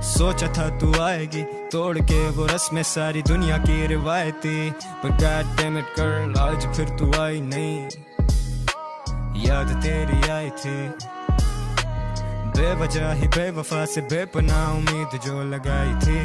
सोचा था तू आएगी तोड़ के वो रस्में सारी दुनिया की रिवायती, पर गॉड डैम इट गर्ल आज फिर तू आई नहीं। याद तेरी आई थी बेवजह ही बेवफा से बेपनाह उम्मीद जो लगाई थी।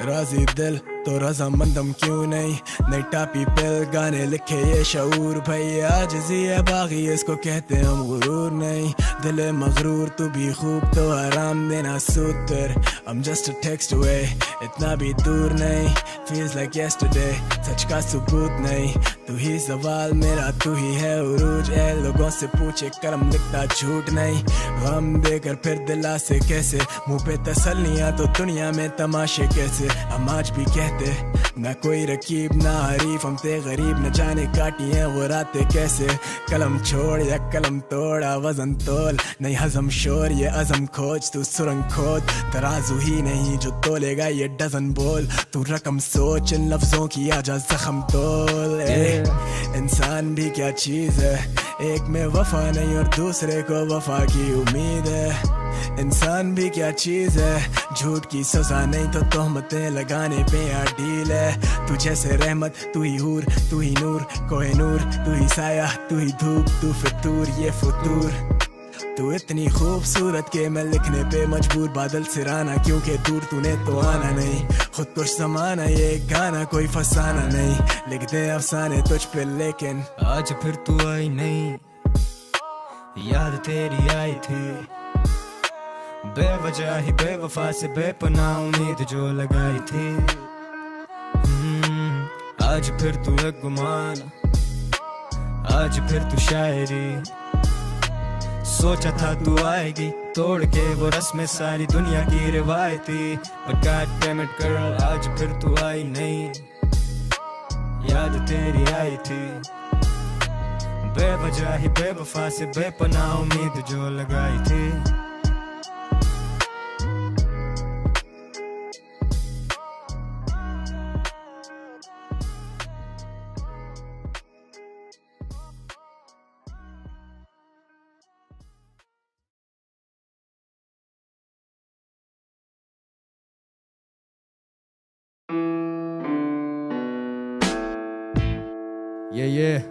राजी दिल तो रजामंदम क्यों नहीं, नई टापी पिल गाने लिखे ये शऊर भाई आजिज़ी है बागी इसको कहते हम गुरूर नहीं। दिल मगरूर तू भी खूब तो आराम देना सूत्र, I'm just a text away इतना भी दूर नहीं। Feels like yesterday सच का सबूत नहीं, तू ही सवाल मेरा तू ही है उरूज। ए लोगों से पूछे करम लिखता झूठ नहीं, हम देकर फिर दिला से कैसे मुंह पे तसल्लियां तो दुनिया में तमाशे कैसे। हम आज भी कहते ना कोई रकीब ना हरीफ, हम थे गरीब न जाने काटी हैं वो रातें कैसे। कलम छोड़ या कलम तोड़ा वजन तोल नहीं हजम शोर ये अजम खोज, तू सुरंग खोद तराजू ही नहीं जो तोलेगा ये डजन बोल। तू रकम सोच इन लफ्जों की आजा जख्म तोल। इंसान भी क्या चीज है, एक में वफा नहीं और दूसरे को वफा की उम्मीद है। इंसान भी क्या चीज है, झूठ की सजा नहीं तो तोहमतें लगाने पे यार डील है। तू जैसे रहमत तू ही हूर तू ही नूर कोई नूर, तू ही साया तू ही धूप तू फितूर ये फतूर। तू इतनी खूबसूरत के मैं लिखने पे मजबूर, बादल सिराना क्योंकि दूर तूने तो आना नहीं। खुद कुछ समाना ये गाना कोई फसाना नहीं, लिख दे अफसाने तुझ पे लेकिन आज फिर तू आई नहीं। याद तेरी आई थी बेवजह ही बेवफा से बेपनाह उम्मीद जो लगाई थी। आज फिर तू एक गुमान, आज फिर तू शायरी। सोचा था तू आएगी तोड़ के वो रस्में सारी दुनिया की रिवायती, पर गॉड डैम इट गर्ल आज फिर तू आई नहीं। याद तेरी आई थी बेवजह ही बेवफा से बेपनाह उम्मीद जो लगाई थी। Yeah,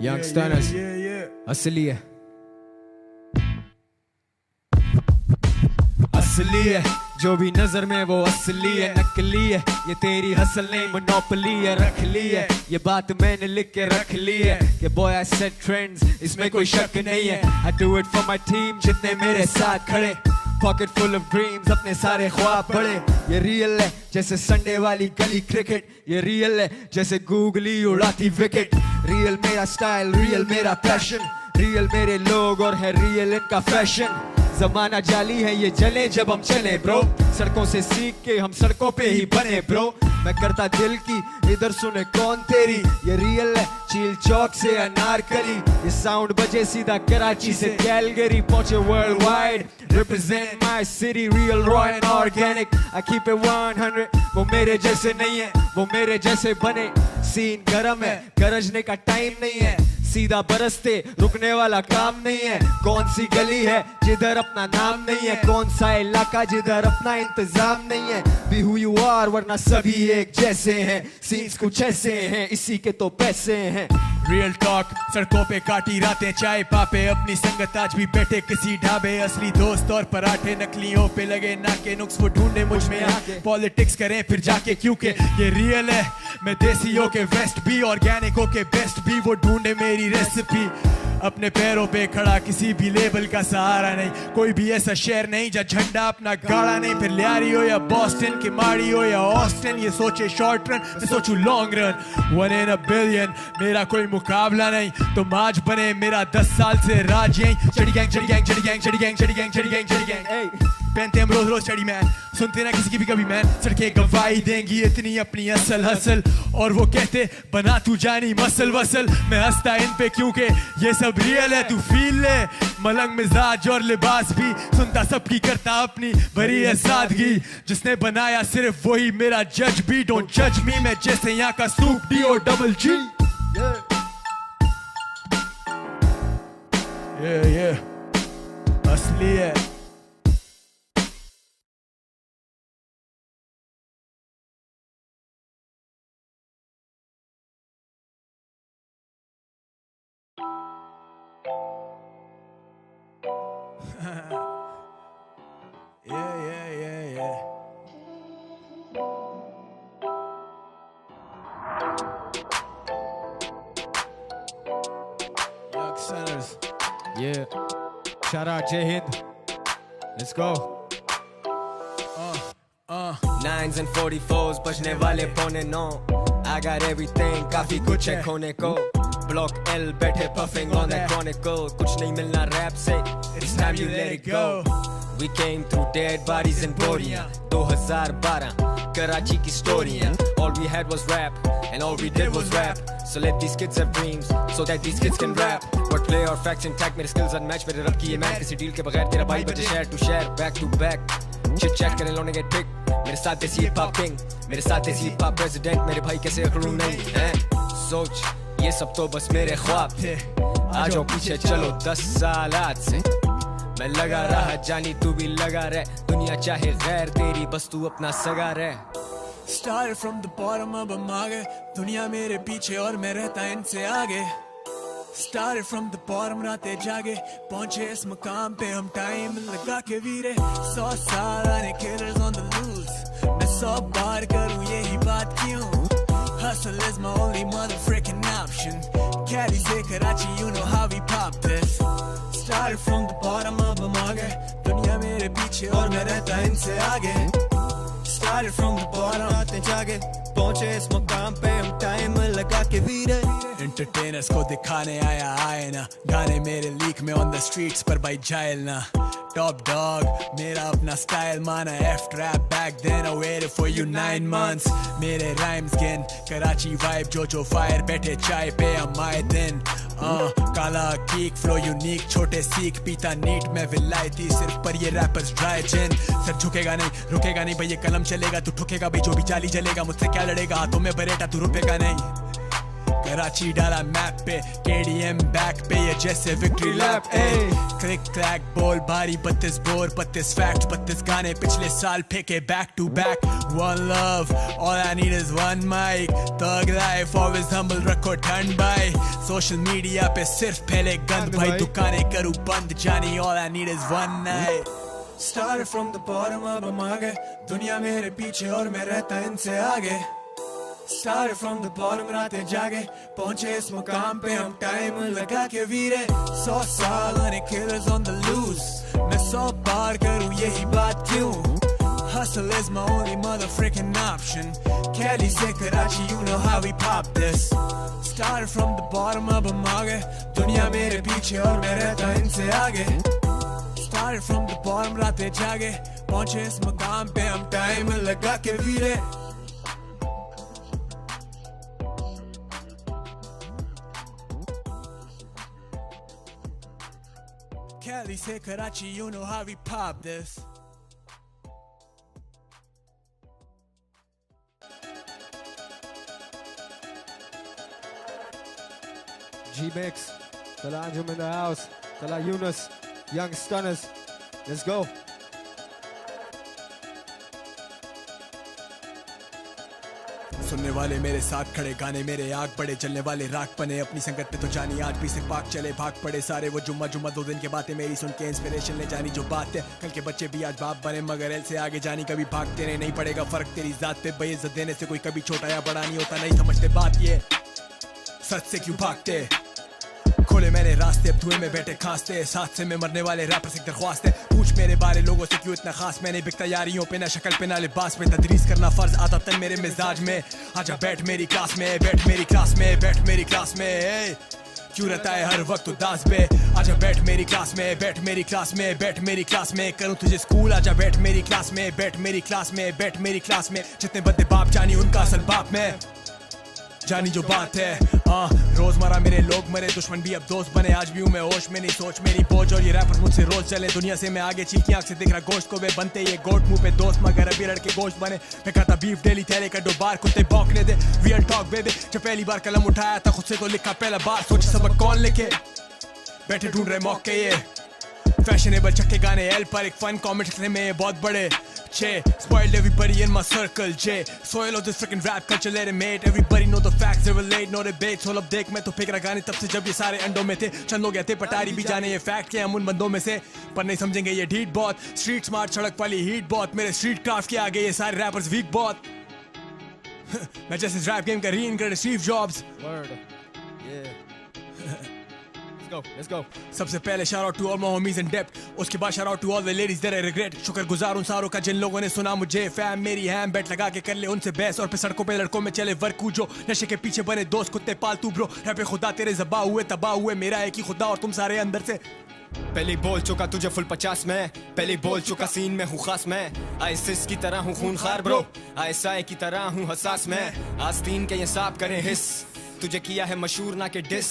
youngsters, असली है, असली है जो भी नजर में वो असली है, नकली है ये तेरी हसल नहीं मोनोपोली है। रख ली है ये बात मैंने लिख के रख ली है कि boy I set trends, इसमें कोई शक नहीं है। I do it for my team जितने मेरे साथ खड़े, पॉकेट फुल ऑफ ड्रीम्स अपने सारे ख्वाब बड़े। ये रियल है जैसे संडे वाली गली क्रिकेट, ये रियल है जैसे गूगली उड़ाती विकेट। रियल मेरा स्टाइल रियल मेरा पैशन, रियल मेरे लोग और है रियल इनका फैशन। जमाना जाली है ये जले जब हम चले ब्रो, सड़कों से सीख के हम सड़कों पे ही बने ब्रो। मैं करता दिल की इधर सुने कौन तेरी, ये रियल है चील चौक से अनारकली। ये साउंड बजे सीधा कराची से कैलगरी, पहुंचे world wide represent my city, real raw and organic. I keep it 100, वो मेरे जैसे नहीं है वो मेरे जैसे बने। सीन गरम है गरजने का टाइम नहीं है, सीधा बरसते रुकने वाला काम नहीं है। कौन सी गली है जिधर अपना नाम नहीं है, कौन सा इलाका जिधर अपना इंतजाम नहीं है। Be who you are वरना सभी एक जैसे हैं, सीन्स कुछ ऐसे हैं इसी के तो पैसे हैं। रियल टॉक सड़कों पे काटी रातें चाय पापे, अपनी संगत आज भी बैठे किसी ढाबे। असली दोस्त और पराठे नकलियों पे लगे नाके, नुक्स वो ढूंढे मुझ में आके। पॉलिटिक्स करें फिर जाके क्योंकि ये रियल है, मैं देसी हो के वेस्ट भी ऑर्गेनिक हो के बेस्ट भी, वो ढूंढे मेरी रेसिपी। अपने पैरों पे खड़ा किसी भी लेबल का सहारा नहीं, कोई भी ऐसा शहर नहीं जहाँ झंडा अपना गाड़ा नहीं। फिर लियारी हो या बॉस्टन के माड़ी हो या ऑस्टिन, ये सोचे शॉर्ट रन मैं सोचूं long run. 1 in a billion मेरा कोई मुकाबला नहीं, तुम आज बने मेरा 10 साल से राज यहीं। चढ़ी गैंग चढ़ी गैंग चढ़ी गैंग चढ़ी गैंग चढ़ी गैंग चढ़ी गैंग चढ़ी गैंग, पहनते हम रोज रोज चढ़ी मैन, सुनते ना किसी की भी कभी मैन। सड़कें गवाही देंगी इतनी अपनी असल हसल, और वो कहते बना तू जानी मसल वसल। मैं हंसता इन पे क्योंकि ये सब रियल है, तू फील ले मलंग मिजाज और लिबास भी, सुनता सबकी करता अपनी भरी है सादगी। जिसने बनाया सिर्फ वही मेरा जज भी, डोंट जज मी मैं जैसे यहाँ का सूप डी और डबल जी। असली है Yeah. Young Sinners. Yeah. Shout out Jai Hind. Let's go. 9s and 44s बजने वाले पौने 9 I got everything काफी कुछ है खोने को Block L बैठे puffing on that chronicle कुछ नहीं मिलना rap से It's time you let it go We came through dead bodies in Boria 2012 Karachi की story All we had was rap and all we did was rap So let these kids have dreams so that these kids can rap Wordplay और facts intact मेरे skills unmatched मेरे रब की ये man किसी deal के बगैर तेरा भाई बचे share to share back to back Chit chat करें लोने get picked मेरे साथ देसी hip hop king मेरे साथ देसी hip hop president मेरे भाई कैसे अकड़ू नहीं हैं सोच ये सब तो बस मेरे ख्वाब थे आ जाओ पीछे चलो 10 साल आज से मैं लगा रहा जानी तू भी लगा रह दुनिया चाहे गैर तेरी बस तू अपना सगा रह Started from the bottom अब हम आ गए दुनिया मेरे पीछे और मैं रहता इनसे आगे Started from the bottom रातें जागे पहुंचे इस मुकाम पे हम टाइम लगा के वीरे 100 साल आने killers on the loose मैं 100 बार करूं यही बात क्यों Hustle is my only motherfucking option Cali से Karachi you know how we pop this Started from the bottom अब हम आ गए दुनिया मेरे पीछे और मैं रहता इनसे आगे Started from the bottom रातें जागे पहुंचे इस मुकाम पे हम टाइम लगा के वीरे Entertainers को दिखाने आए ना गाने मेरे लीक में on the streets पर भाई जाइल ना Top dog मेरा अपना style माना F-trap back then I waited for you 9 months मेरे rhymes गिन Karachi vibe जो fire बैठे चाय पे हम आए दिन काला कीक फ्लो यूनिक छोटे सीख पीता नीट में विलायती सिर्फ पर ये रैपर्स ड्राई जिन सर झुकेगा नहीं रुकेगा नहीं भाई ये कलम चलेगा तू ठुकेगा भाई जो भी चाली चलेगा मुझसे क्या लड़ेगा हाथों में बरेटा तू रुपेगा नहीं कराची डाला मैप पे KDM बैक पे ये जैसे विक्ट्री लैप क्लिक क्लैक बोल बारी 32 बोर 32 फैक्ट 32 गाने पिछले साल फेंके back to back one love all I need is one mic thug life always humble रखो ठंड भाई सोशल मीडिया पे सिर्फ फैले गंद भाई दुकानें करूँ बंद जानी all I need is one night Started from the bottom अब हम आ गए दुनिया मेरे पीछे और मैं रहता इनसे आगे Started from the bottom रातें जागे पहुंचे इस मुकाम पे हम टाइम लगा के वीरे 100 साल आने killers on the loose मैं 100 बार करूँ यही बात क्यों Hustle is my only motherfucking option Cali से Karachi you know how we pop this Started from the bottom अब हम आ गए दुनिया मेरे पीछे और मैं रहता इनसे आगे Started from the bottom रातें जागे पहुंचे इस मुकाम पे हम टाइम लगा के वीरे Cali से Karachi you know how we pop this G-Mix, Tala Anjum in the house, Tala Yunus, Young Stunners, let's go. सुनने वाले मेरे साथ खड़े गाने मेरे आग पड़े चलने वाले राग बने अपनी संगत पे तो जानी आज भी से पाक चले भाग पड़े सारे वो जुम्मा 2 दिन के बातें मेरी सुन के इंस्पिरेशन ले जानी जो बात है कल के बच्चे भी आज बाप बने मगर एल से आगे जानी कभी भागते नहीं पड़ेगा फर्क तेरी जात पे बेइज्जत देने से कोई कभी छोटा या बड़ा नहीं होता नहीं समझते बात ये सच से क्यों भागते खोले मैंने रास्ते अब धुएं में बैठे खांसते साथ से में मरने वाले रैपर से दरख्वास्त है पूछ मेरे बारे लोगों से क्यों इतना खास मैंने बिकता यारियों पे ना शक्ल पे ना लिबास में तदरीस करना फर्ज आता तन मेरे मिजाज में आजा बैठ मेरी क्लास में बैठ मेरी क्लास में बैठ मेरी क्लास में क्यों रहता है हर वक्त उदास पे आजा बैठ मेरी क्लास में बैठ मेरी क्लास में बैठ मेरी क्लास में करूँ तुझे स्कूल आजा बैठ मेरी क्लास में बैठ मेरी क्लास में बैठ मेरी क्लास में जितने बदे बाप जानी उनका असल बाप में जानी जो बात है रोजमर्रा मेरे लोग मरे दुश्मन भी अब दोस्त बने आज भी हूँ मैं होश में नहीं सोच मेरी बोझ और ये रैपर मुझसे रोज चले दुनिया से मैं आगे चीख की आंख से दिख रहा गोश्त को वे बनते ये गोट मुंह पे दोस्त मगर अभी लड़के गोश्त बने मैं खाता बीफ डेली थैले का 2 बार कुत्ते भौंकने दे रियल टॉक बेबे जब पहली बार कलम उठाया था खुद से तो लिखा पहला बार सोच सबक कौन लिखे बैठे ढूंढ रहे मौके ये फैशनेबल चक्के गाने एल पर एक फन कमेंट लिखने में बहुत बड़े छे spoiled everybody in my circle J soil of this freaking rap culture let it made everybody know the facts they relate no debates hold up देख मैं तो फिक्र गाने तब से जब ये सारे अंडों में थे चंद लोग गए थे पटारी भी जाने ये फैक्ट के हम उन बंदों में से पर नहीं समझेंगे ये ढीठ बहुत स्ट्रीट स्मार्ट सड़क वाली हीट बहुत मेरे स्ट्रीट क्राफ्ट के आगे ये सारे रैपर्स वीक बहुत मैं जैसे इस रैप गेम का रीइंक्रेडिट स्टीव जॉब्स Let's go. सबसे पहले shout out to all my homies in depth उसके बाद shout out to all the ladies that I regret शुक्रगुजार उन सारों का जिन लोगों ने सुना मुझे फैम मेरी हैम बेट लगा के कर ले उनसे बहस और फिर सड़कों पे लड़कों में चले वर्कू जो नशे के पीछे बने दोस्त कुत्ते पालतू ब्रो है पे खुदा तेरे ज़बा हुए तबाह हुए मेरा एक ही खुदा और तुम सारे अंदर से पहले बोल चुका तुझे फुल 50 में पहले बोल चुका सीन में हूँ खास मैं आईसिस की तरह हूँ खूनखार ब्रो आईएसआई की तरह हूँ हसास मैं आस्तीन के ये साफ करें हिस तुझे किया है मशहूर ना के डिस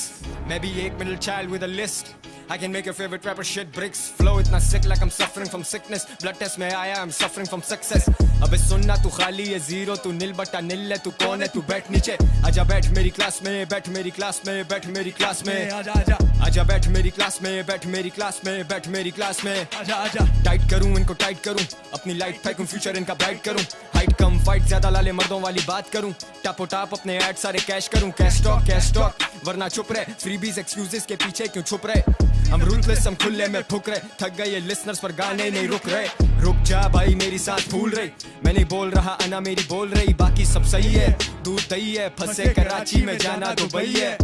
मैं भी एक middle child with a list I can make your favorite rapper shit bricks flow इतना sick like I'm suffering from sickness blood test में आया I'm suffering from success अबे सुनना तू खाली है जीरो तू नील बटा नील है तू कौन है तू बैठ नीचे आजा बैठ मेरी क्लास में बैठ मेरी क्लास में बैठ मेरी क्लास में आजा बैठ मेरी क्लास में बैठ मेरी क्लास में बैठ मेरी क्लास में आजा टाइट करूं इनको टाइट करूं अपनी लाइट फेंकूं फ्यूचर इनका ब्राइट करूं हाइट कम फाइट ज्यादा लाले मर्दों वाली बात करूं टापो टाप अपने ऐड सारे कैश करूं कैश टॉक वरना चुप रहे फ्रीबीज एक्सक्यूजेस के पीछे क्यों छुप रहे हम रूथलेस हम खुले में ठुक रहे थक गए लिसनर्स पर गाने नहीं रुक रहे रुक जा भाई मेरी सांस फूल रही मैं नहीं बोल रहा अना मेरी बोल रही बाकी सब सही है दूध दही है फंसे कराची में जाना दुबई है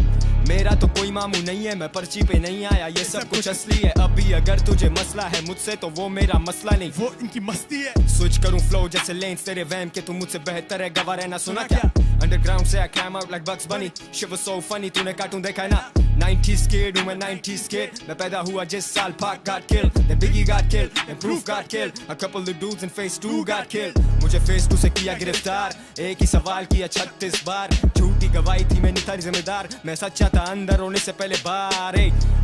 मेरा तो कोई मामू नहीं है मैं पर्ची पे नहीं आया ये सब कुछ असली है अभी अगर तुझे मसला है मुझसे तो वो मेरा मसला नहीं वो इनकी मस्ती है स्विच करूं फ्लो जैसे लेन्स तेरे वैम के तू मुझसे बेहतर है गवा रहना सुना क्या अंडरग्राउंड से I came out like Bugs Bunny shit was so funny तूने कार्टून देखा है ना 90s kid हूँ मैं 90s kid मैं पैदा हुआ जिस साल Pac got killed then Biggie got killed then Proof got killed a couple of dudes in Phase 2 got killed मुझे Phase 2 से किया गिरफ्तार एक ही सवाल किया 36 बार झूठी गवाही थी मैं नहीं था जिम्मेदार मैं सच्चा था अंदर होने से पहले बार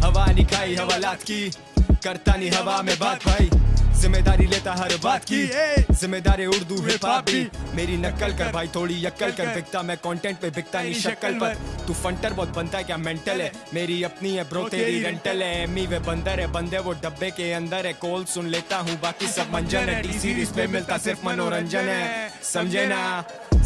हवा नहीं खाई हवालात की करता नहीं हवा में बात भाई जिम्मेदारी लेता हर बात की जिम्मेदारी उर्दू हिप हॉप भी मेरी नकल कर भाई थोड़ी यक्कल कर बिकता मैं कंटेंट पे बिकता नहीं शक्ल पर तू फंटर बहुत बनता है क्या मेंटल है मेरी अपनी है ब्रो तेरी रेंटल है एमी वे बंदर है बंदे वो डब्बे के अंदर है कॉल सुन लेता हूँ बाकी सब मंजन है टी सीरीज पे मिलता सिर्फ मनोरंजन है समझे ना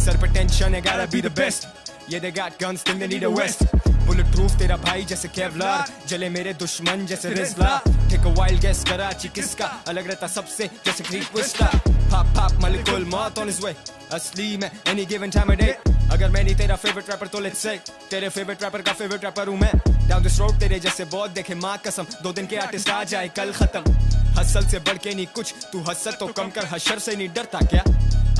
सर पे टेंशन है gotta be the best yeah they got guns think they need a west bullet proof तेरा भाई जैसे केवलार जले मेरे दुश्मन जैसे रिजला take a wild guess Karachi किसका अलग रहता सबसे जैसे क्रीक विस्टा पाप मलिकुल मौत ऑन हिज वे असली में any given time of day अगर मैं नहीं तेरा फेवरेट रैपर तो लेट्स से तेरे फेवरेट रैपर का फेवरेट रैपर हूं मैं डाउन दिस रोड तेरे जैसे बहुत देखे मां कसम 2 दिन के आर्टिस्ट आ जाए कल खत्म हसल से बढ़ के नहीं कुछ तू हसद तो कम कर हशर से नहीं डरता क्या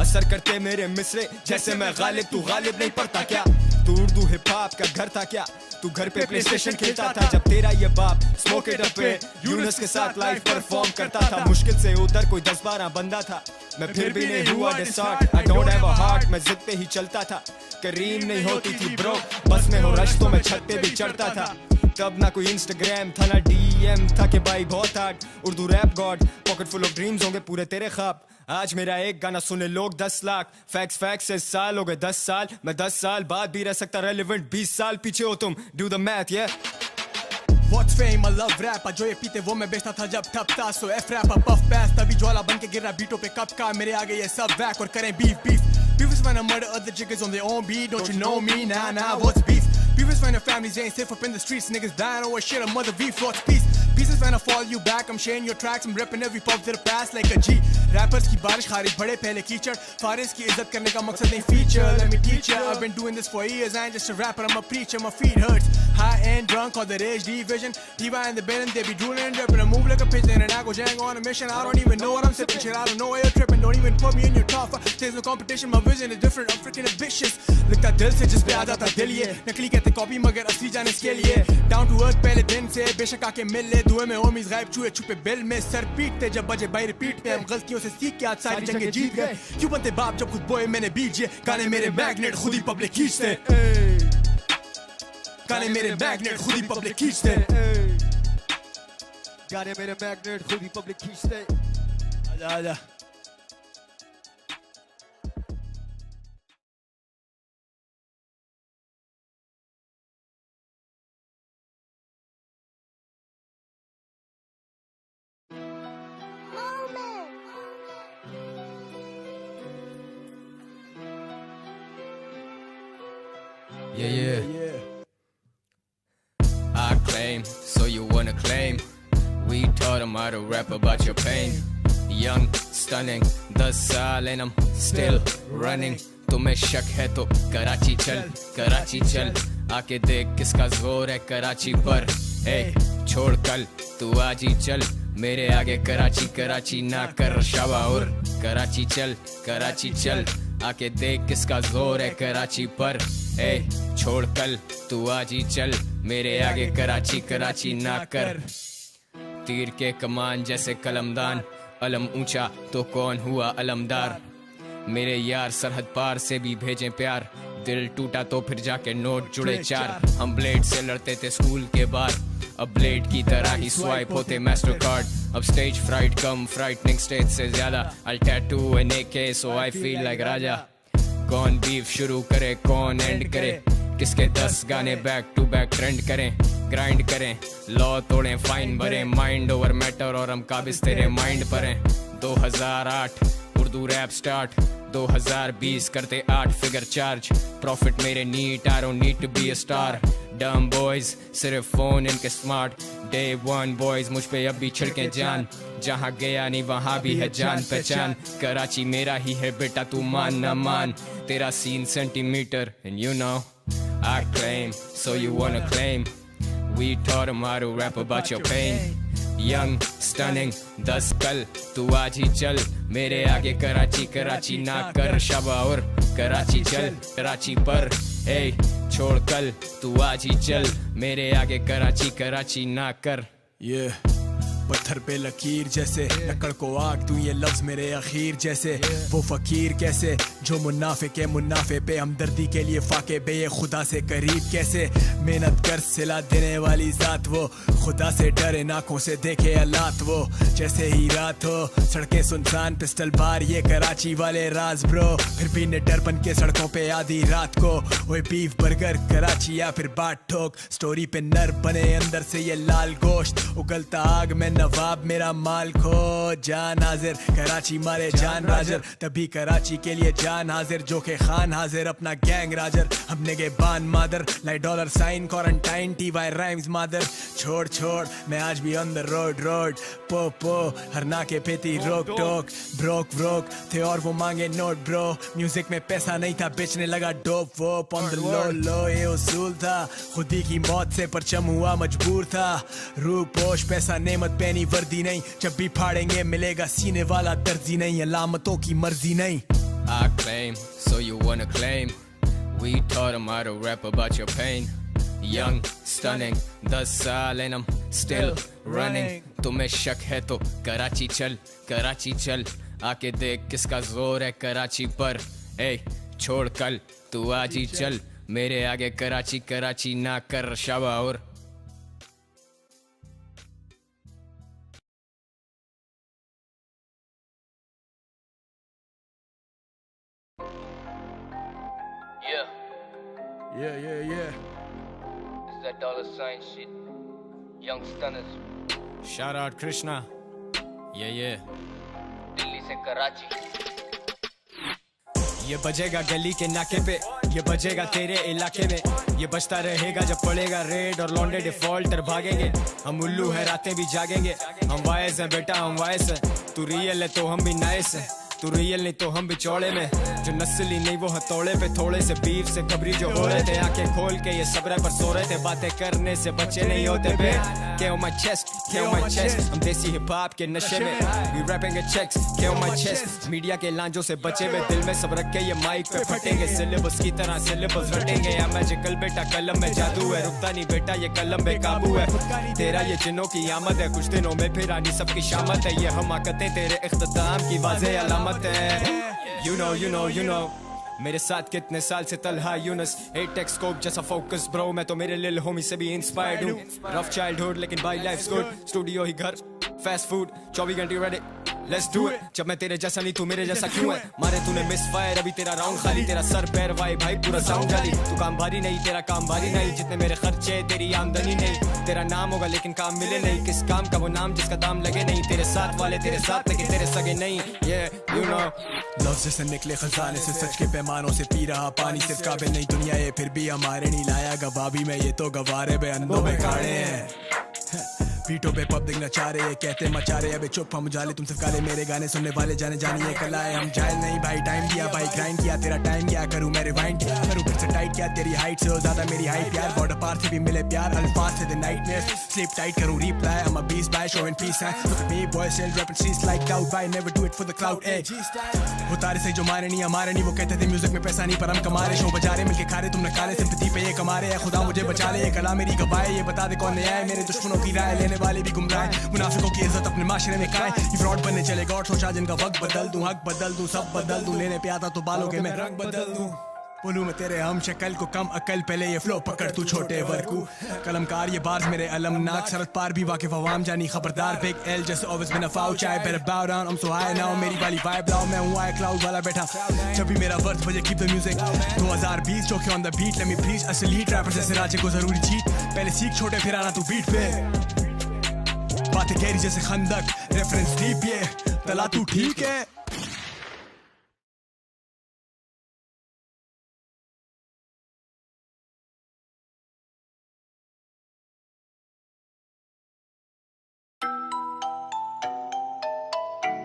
असर करते मेरे मिसरे जैसे मैं गालिब तू गालिब नहीं पड़ता क्या तू उर्दू हिप हॉप का घर था क्या तू घर पे प्ले स्टेशन खेलता था जब तेरा ये बाप स्मोक इट अप पे यूनुस के साथ लाइव परफॉर्म करता था मुश्किल से उधर कोई 10-12 बंदा था मैं फिर भी नहीं हुआ डिसऑर्ट I don't have a heart मैं जिद पे ही चलता था करीम नहीं होती थी ब्रो बस में हो रश तो मैं छत पे भी चढ़ता था तब ना कोई इंस्टाग्राम था ना डीएम था कि भाई बहुत hard Urdu rap god pocket full of dreams होंगे पूरे तेरे ख्वाब आज मेरा एक गाना सुने लोग 10 लाख फैक्स से साल हो गए 10 साल मैं 10 साल बाद भी रह सकता रेलेवेंट 20 साल पीछे हो तुम do the math yeah What's fame? I love rap जो ये पीते वो मैं बेचता था जब ठप था so F rap puff pass तभी ज्वाला बन के गिर रहा बीटों पे कप का मेरे आगे ये सब वैक और करें beef Beef is when I murder other jiggers on their own beat don't you know me nah what's beef Beef is when the families ain't safe up in the streets niggas dying over shit a mother beef what's peace Peace is when I follow you back I'm sharing your tracks I'm repping every pub to the past like a G Rappers की बारिश खारिज बड़े पहले कीचड़ फारिस की इज्जत करने का मकसद नहीं feature Let me teach ya I've been doing this for years I ain't just a rapper I'm a preacher My feet hurts High end drunk on that HD vision T.Y. in the building they be drooling and dripping I move like a pigeon and I go jang on a mission I don't even know what I'm sipping shit I don't know why you're tripping Don't even put me in your top five There's no competition My vision is different I'm freaking ambitious लिखता दिल से जिस पे आ जाता दिल ये नकली कहते कॉपी मगर असली जाने इसके लिए Down to earth पहले दिन से बेशक आके मिल ले दुए में होमीज गायब छुए छुपे बिल में सर पीटते जब बजे बाई रिपीट पे हम गलतियों से सीख के आज सारी जंगें जीत गए क्यों बनते बाप जब खुद बोए मैंने बीजे गाने मेरे मैग्नेट खुद ही पब्लिक खींचते गाने मेरे मैग्नेट खुद ही पब्लिक खींचते गाने मेरे मैग्नेट खुद ही पब्लिक खींचते आजा Yeah. I claim, so you wanna claim. We taught him how to rap about your pain. Young, stunning, 10 साल and I'm still running. तुम्हें शक है तो कराची चल, आके देख किसका जोर है कराची पर. छोड़ कल, तू आज ही चल, मेरे आगे कराची ना कर शाबाउर. कराची चल, आके देख किसका जोर है कराची पर. छोड़ कल, तू आज ही चल, मेरे आगे कराची ना कर. तीर के कमान जैसे कलमदान, अलम ऊंचा तो कौन हुआ अलमदार. मेरे यार सरहद पार से भी भेजें प्यार, दिल टूटा तो फिर जाके नोट जुड़े 4. हम ब्लेड से लड़ते थे स्कूल के बाहर, अब ब्लेड की तरह ही स्वाइप होते मास्टर कार्ड. अब स्टेज फ्राइट कम फ्राइटनिंग स्टेज से ज्यादा. I'll tattoo an AK so I feel like राजा. कौन बीफ शुरू करे कौन एंड करे, किसके 10 गाने बैक टू बैक ट्रेंड करें. ग्राइंड करें, लॉ तोड़ें, फाइन भरें, माइंड ओवर मैटर और हम काबिज तेरे माइंड पर हैं. 2008 उर्दू रैप स्टार्ट, 2020 करते 8 फिगर चार्ज. प्रॉफिट मेरे neat, I don't need to be a star. Dumb boys सिर्फ फोन इनके स्मार्ट. डे 1 बॉयज मुझ पे अब भी छिड़के जान, जहाँ गया नहीं वहाँ भी है जान पहचान. कराची मेरा ही है बेटा तू मान ना मान, तेरा scene centimetre and you know I claim, so you wanna claim. We taught him how to rap about your pain. Young, stunning, 10 कल, तू आज ही चल, मेरे आगे कराची ना कर शाबाउर. कराची चल, कराची पर. छोड़ कल, तू आज ही चल, मेरे आगे कराची ना कर. पत्थर पे लकीर जैसे, लकड़ को आग दूं ये लफ्ज मेरे अखीर जैसे. वो फकीर कैसे जो मुनाफे पे हमदर्दी के लिए फाके बे, ये खुदा से करीब कैसे. मेहनत कर सिला देने वाली जात, वो खुदा से डरे आंखों से देखे हालात. वो जैसे ही रात हो, सड़कें सुनसान, पिस्टल बार, ये कराची वाले राज ब्रो. फिर भी निडर बन के सड़कों पे आधी रात को, वो बीफ बर्गर कराची या फिर बाट ठोक. स्टोरी पे नर बने अंदर से ये लाल गोश्त, उगलता आग में नवाब मेरा माल खो. जान हाजिर कराची मारे जान राजर, तभी कराची के लिए जान हाजिर, जो के खान हाजिर अपना गैंग राजर. हमने के बान मादर, लाई dollar sign quarantine TY rhymes मादर. छोड़ मैं आज भी ऑन द रोड पो हर ना के पेती रोक टोक. ब्रोक थे और वो मांगे नोट ब्रो. म्यूजिक में पैसा नहीं था, बेचने लगा डोप वोप. ऑन द लो ये उसूल था, खुदी की मौत से परचम हुआ मजबूर था. रूप पोश पैसा नेमत पहनी वर्दी नहीं, जब भी फाड़ेंगे मिलेगा सीने वाला दर्जी नहीं. अलामतों की मर्जी नहीं. I claim, so you wanna claim. We taught him how to rap about your pain. Young, stunning, 10 साल and I'm still running. तुम्हें शक है तो कराची चल, आके देख किसका जोर है कराची पर. छोड़ कल, तू आज ही चल, मेरे आगे कराची ना कर शाबाउर. Yeah. It's that dollar sign shit. Young stunners. Shout out Krishna. Yeah. Delhi से कराची. ये बजेगा गली के नाके पे, ये बजेगा तेरे इलाके में. ये बजता रहेगा जब पड़ेगा रेड और लौंडे डिफॉल्टर भागेंगे. हम उल्लू है रातें भी जागेंगे, हम वाइस हैं बेटा हम वाइस हैं. तू रियल है तो हम भी नाइस हैं, तू रियल नहीं तो हम भी चौड़े में. जो नस्ली नहीं वो हथौड़े पे, थोड़े से बीफ से खबरी जो हो रहे थे. आंखें खोल के ये सब्र पर सो रहे थे, बातें करने से बच्चे नहीं होते बे. Kill my chest, हम देसी हिप हॉप के नशे में. We rapping a checks, kill my chest. Media के लांजों से बचे हुए, दिल में सब रख के ये माइक पे फटेंगे. सिलेबस की तरह सिलेबस रटेंगे. या मैजिकल बेटा कलम में जादू है, रुकता नहीं बेटा ये कलम पे काबू है. तेरा ये जिन्नों की आमद है, कुछ दिनों में फिर आनी सबकी शामत है. ये हमाकतें तेरे इख्तिताम की वाज़ेह अलामत है. You know मेरे साथ कितने साल से तलहा यूनस. 8x स्कोप जैसा फोकस ब्रो, मैं तो मेरे लिल होमी से भी इंस्पायर्ड हूँ. रफ चाइल्डहुड लेकिन बाई लाइफ गुड. स्टूडियो ही घर fast food 24 घंटे ready let's do it जब मैं तेरे जैसा नहीं तू मेरे जैसा क्यों है मारे तूने मिस फायर अभी तेरा राउंड खाली तेरा सर पैर भाई भाई पूरा साउंड जाली तू काम भारी नहीं तेरा काम भारी नहीं जितने मेरे खर्चे तेरी आमदनी नहीं तेरा नाम होगा लेकिन काम मिले नहीं किस काम का वो नाम जिसका दाम लगे नहीं तेरे साथ वाले तेरे साथ लेकिन तेरे सगे नहीं yeah you know लफ्ज़ से निकले खजाने से सच के पैमानों से पी रहा पानी सिर्फ काबिल नहीं दुनिया ये फिर भी हमारे नहीं लाया गवाह भी मैं ये तो गवारे बे अंधों में काढ़े हैं पीठों पे पब्लिक नचा रहे कहते मचा रहे अबे चुप हम जाले तुम सिर्फ काले मेरे गाने सुनने वाले जाने जानिए कला है हम जायल नहीं भाई टाइम दिया भाई ग्राइंड किया तेरा टाइम क्या करूं मैं रिवाइंड करूं फिर से टाइट क्या तेरी हाइट से ज्यादा मेरी हाइट यार बॉर्डर पार से भी मिले प्यार अल्फाज से द नाइटमेयर स्लीप टाइट करूं reply I'm a beast by showing peace है look at me boy still rapping streets like cloud by never do it for the cloud eh वो तारे से जो मारे नहीं हमारे नहीं वो कहते थे म्यूजिक में पैसा नहीं पर हम कमा रहे शो बजा रहे मिलके खा रहे तुमने काले सिंपैथी पे ये कमा रहे हैं खुदा मुझे बचा ले ये कला मेरी गवाही ये बता दे कौन नया है मेरे दुश्मनों की राय लेने वाले भी गुमराह हैं मुनाफिकों की इज्जत अपने माशरे में काए ये फ्रॉड बनने चलेगा और सोचा जिनका वक्त बदल दूं हक बदल दूं सब बदल दूं लेने पे आता तो बालों के मैं रंग बदल दूं बोलूं मैं तेरे हम शक्ल को कम अकल पहले ये फ्लो पकड़ तू छोटे वर्कू कलमकार ये बार्स मेरे अलमनाक सरद पार भी वाकिफ अवाम जानी खबरदार Big L just always been a फाउ चाय better bow down I'm so high now मेरी वाली वाइब लाओ मैं हूं आई क्लाउड वाला बैठा जब भी मेरा वर्थ बजे कीप द म्यूजिक 2020 चौके on the beat let me please असली रैपर जैसे राजे को जरूरी चीट पहले सीख छोटे फिर आना तू बीट पे बातें गहरी जैसे खंदक रेफरेंस डीप ये तला तू ठीक है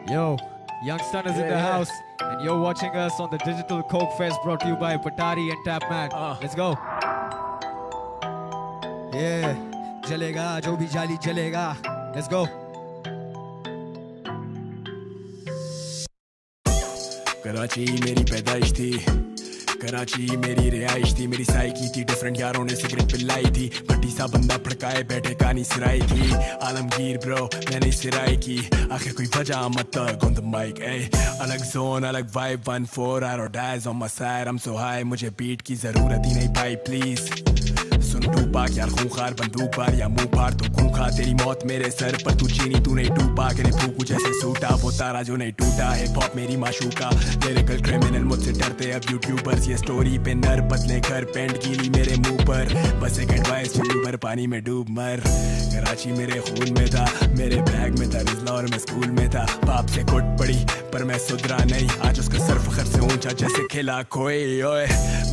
Yo, Youngstun is in the house, and you're watching us on the Digital Coke Fest brought to you by Patari and Tapman. Let's go. Yeah, जलेगा जो भी जाली जलेगा. Let's go. कराची मेरी पैदाइश थी कराची मेरी रिहाइश थी मेरी साइकी थी डिफरेंट यारों ने सिगरेट पिलाई थी भट्टी सा बंदा फड़काए बैठे कहानी सिराई की आलमगीर ब्रो मैंने सिराई की आखिर कोई वजह मत ऑन द माइक ए अलग जोन अलग vibe 1-4 I don't die on my side I'm so high मुझे बीट की जरूरत ही नहीं भाई प्लीज सुन टूपाक यार खूंखार बंदूक बार या मुंह फाड़ तो खूंखा तेरी मौत मेरे सर पर तू चीनी तू नहीं टूपा के फूकू जैसे सूटा वो तारा जो नहीं टूटा हिप हॉप मेरी माशूका लिरिकल क्रिमिनल मुझसे डरते अब यूट्यूबर्स ये स्टोरी पे नर पतले घर पेंट गीली मेरे मुंह पर बस एक एडवाइस चुल्लू पर पानी में डूब मर कराची मेरे खून में था मेरे बैग में था रिजला और मैं स्कूल में था बाप से कुट पड़ी पर मैं सुधरा नहीं आज उसका सर फखर से ऊंचा जैसे खिला कोई ओए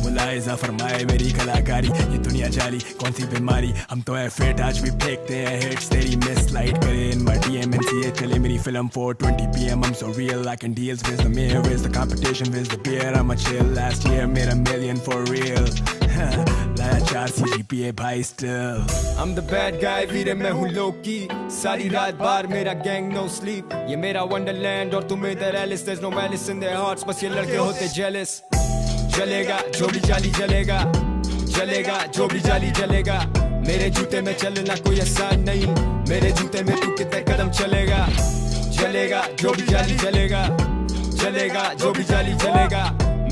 मुलाहिजा फरमाए मेरी कलाकारी ये दुनिया जाली कौन सी बीमारी हम तो है फिट आज भी फेंकते हैं हिट्स तेरी मिस स्लाइड करे इन my DMNCA चले मेरी film 4:20 PM I'm so real I can deals with the mirror with the competition with the beer I'm a chill last year made a million for real लाया 4 CGPA भाई still I'm the bad guy वीरे मैं हूँ लोकी सारी रात बार मेरा gang no sleep ये मेरा Wonderland और तुम इधर Alice there's no malice in their hearts बस ये लड़के होते jealous जलेगा जो भी जाली जलेगा जलेगा जो भी जाली जलेगा मेरे जूते में चलना कोई आसान नहीं मेरे जूते में तू कितने कदम चलेगा जलेगा जो भी जाली जलेगा जलेगा जो भी जाली जलेगा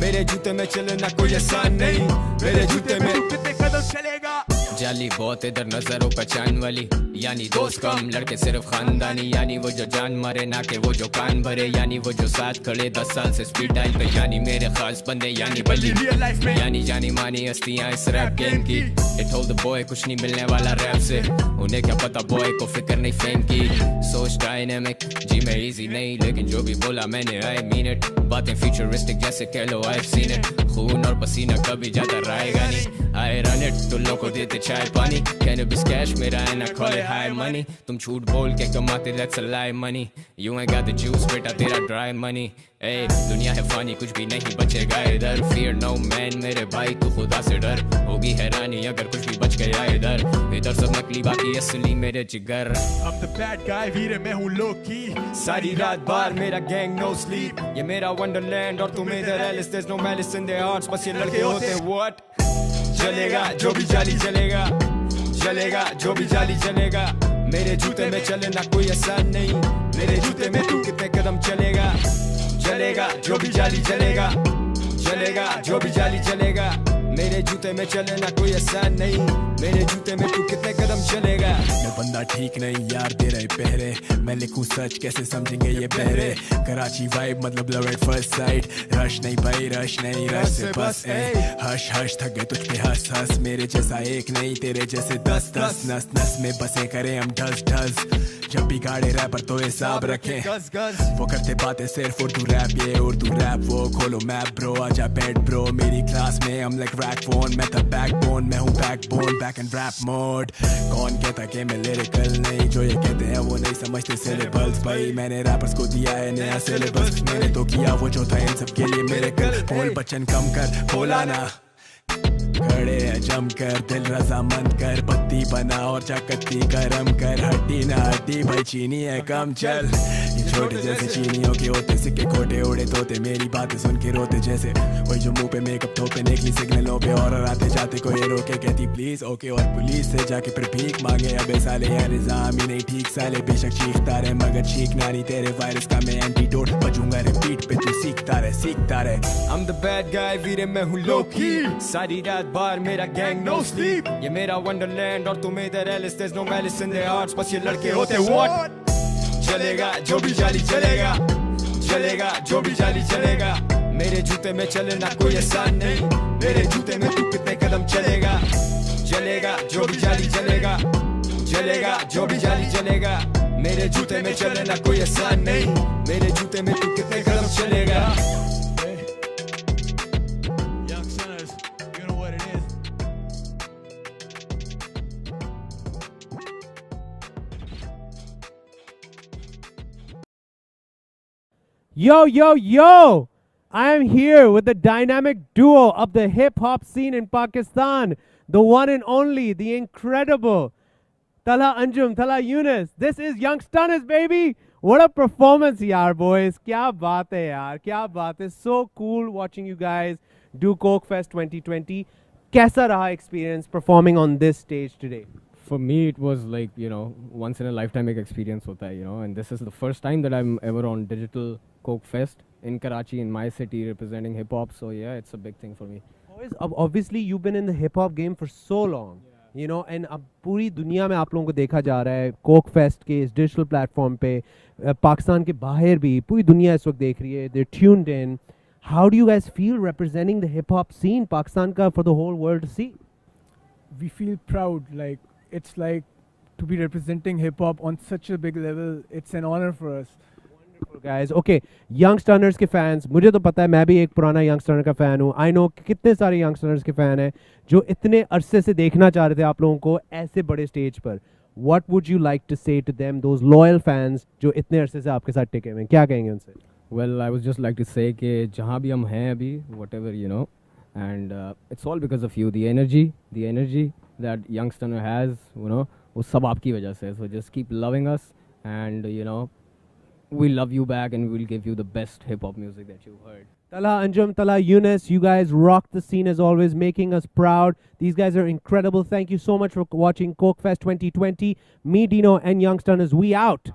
मेरे जूते में चलना कोई आसान नहीं मेरे जूते में तू कितने कदम चलेगा जाली बहुत इधर नजरों पहचान वाली यानी दोस्त कम लड़के सिर्फ खानदानी यानी वो जो जान मारे ना के वो जो कान भरे यानी वो जो साथ खड़े 10 साल से स्पीड डायल पे यानी मेरे खास बंदे यानी बल्ली यानी जानी मानी हस्तियां इस रैप गेम की इट होल्ड द बॉय कुछ नहीं मिलने वाला रैप से उन्हें क्या पता बॉय को फिक्र नहीं फेम की सोच डायनेमिक जी मैं इजी नहीं लेकिन जो भी बोला मैंने आई मीन इट बातें फ्यूचरिस्टिक जैसे कह लो आई सीन इट खून और पसीना कभी ज्यादा रहेगा नहीं आई रन इट टुल्लों को देते चाय पानी कैनबिस कैश मेरा है ना कॉल हाई मनी तुम झूठ बोल के कमाते that's a lie money you ain't got the juice बेटा तेरा ड्राई मनी ए दुनिया है फानी कुछ भी नहीं बचेगा इधर फियर नो मैन मेरे भाई तू खुदा से डर होगी हैरानी अगर कुछ भी बच गया इधर इधर सब नकली बाकी असली मेरे जिगर I'm the bad guy वीरे मैं हूँ लोकी सारी रात बार मेरा गैंग नो स्लीप ये मेरा वंडरलैंड और तुम इधर Alice there's no malice in their hearts बस ये लड़के होते what जलेगा जो भी जाली जलेगा जलेगा जो भी जाली जलेगा मेरे जूते में चलना कोई आसान नहीं मेरे जूते में तू कितने कदम चलेगा जलेगा जो भी जाली जलेगा जलेगा जो भी जाली जलेगा मेरे जूते में चले ना कोई आसान नहीं, मेरे जूते में तू कितने कदम चलेगा। मैं बंदा ठीक नहीं यार दे रहे पहरे, मैं लिखूं सच कैसे समझेंगे ये बहरे। कराची वाइब मतलब love at first sight, rush नहीं भाई रश नहीं, रश से बस हश हश थक गए तुझ पे हंस हंस, मेरे जैसा एक नहीं तेरे जैसे 10 नस नस में बसे करें हम ढस ढस, जब भी गाड़े रैपर तो हिसाब रखें। वो करते बातें सिर्फ उर्दू रैप, ये उर्दू रैप वो खोलो मैप ब्रो, आजा बैठ ब्रो मेरी क्लास में, हम लाइक रैक फोन, मैं था बैकबोन, मैं हूँ backbone back end rap mode. कौन कहता कि मैं लिरिकल नहीं, जो ये कहते हैं वो नहीं समझते सिलेबल्स, भाई मैंने रैपर्स को दिया है नया सिलेबस, मैंने तो किया वो जो था इन सब के लिए मिरेकल। बोल बच्चन कम कर बोला ना, खड़े हैं जम कर दिल रजामंद कर, बत्ती बना और चाकती गरम कर, हड्डी ना हड्डी भाई चीनी है कम चल। ये छोटे जैसे चीनियों के होते सिक्के खोटे उड़े तोते, मेरी बातें सुन के रोते जैसे वही जो मुंह पे मेकअप थोपे, निकली सिग्नलों पे और आते जाते कोई रोके कहती प्लीज ओके, और पुलिस से जाके फिर भीख मांगे। अबे साले यार निजाम ही नहीं ठीक साले, बेशक चीखता रहे मगर चीखना नहीं तेरे वायरस का मैं एंटीडोट, बजूंगा रिपीट पे तू सीखता रहे। I'm the bad guy वीरे मैं हूँ लोकी, सारी रात बार मेरा गैंग नो स्लीप, ये मेरा वंडरलैंड और तुम इधर Alice, there's no malice in their hearts, बस ये लड़के होते what चलेगा जो भी जाली चलेगा, चलेगा जो भी जाली चलेगा। मेरे जूते में चले ना कोई आसान नहीं, मेरे जूते में तू कितने कदम चलेगा, चलेगा जो भी जाली चलेगा, चलेगा जो भी जाली चलेगा। मेरे जूते में चले ना कोई आसान नहीं, मेरे जूते में तू कितने कदम चलेगा। Yo, yo, yo! I am here with the dynamic duo of the hip-hop scene in Pakistan. The one and only, the incredible Talha Anjum, Talha Yunus. This is Young Stunners, baby! What a performance, yaar, boys. Kya baat hai, yaar. Kya baat hai. So cool watching you guys do Coke Fest 2020. Kaisa raha experience performing on this stage today? For me, it was like, you know, once in a lifetime experience hota hai, you know, and this is the first time that I'm ever on digital Coke Fest in Karachi, in my city, representing hip hop. So yeah, it's a big thing for me. Boys, obviously you've been in the hip hop game for so long, you know, and अब पूरी दुनिया में आप लोगों को देखा जा रहा है कोक फेस्ट के इस डिजिटल प्लेटफॉर्म पे, पाकिस्तान के बाहर भी पूरी दुनिया इस वक्त देख रही है. They're tuned in. How do you guys feel representing the hip hop scene Pakistan ka for the whole world to see? We feel proud, like it's like to be representing hip hop on such a big level. It's an honor for us. Wonderful guys. Okay, Young Stunners के fans, मुझे तो पता है मैं भी एक पुराना Young Stunner का fan हूँ. I know कितने सारे Young Stunners के fan हैं जो इतने अरसे से देखना चाह रहे थे आप लोगों को ऐसे बड़े स्टेज पर. What would you like to say to them, those loyal fans जो इतने अरसे से आपके साथ टिके हुए हैं? क्या कहेंगे उनसे? Well, I would just like to say कि जहाँ भी हम हैं अभी, whatever, you know, and it's all because of you. The energy that Young Stunner has, you know, वो सब आपकी वजह से. So just keep loving us, and you know, we love you back, and we'll give you the best hip hop music that you've heard. Talha Anjum, Talha Yunus, you guys rock the scene as always, making us proud. These guys are incredible. Thank you so much for watching Coke Fest 2020. Me, Dino, and Young Stunners, we out.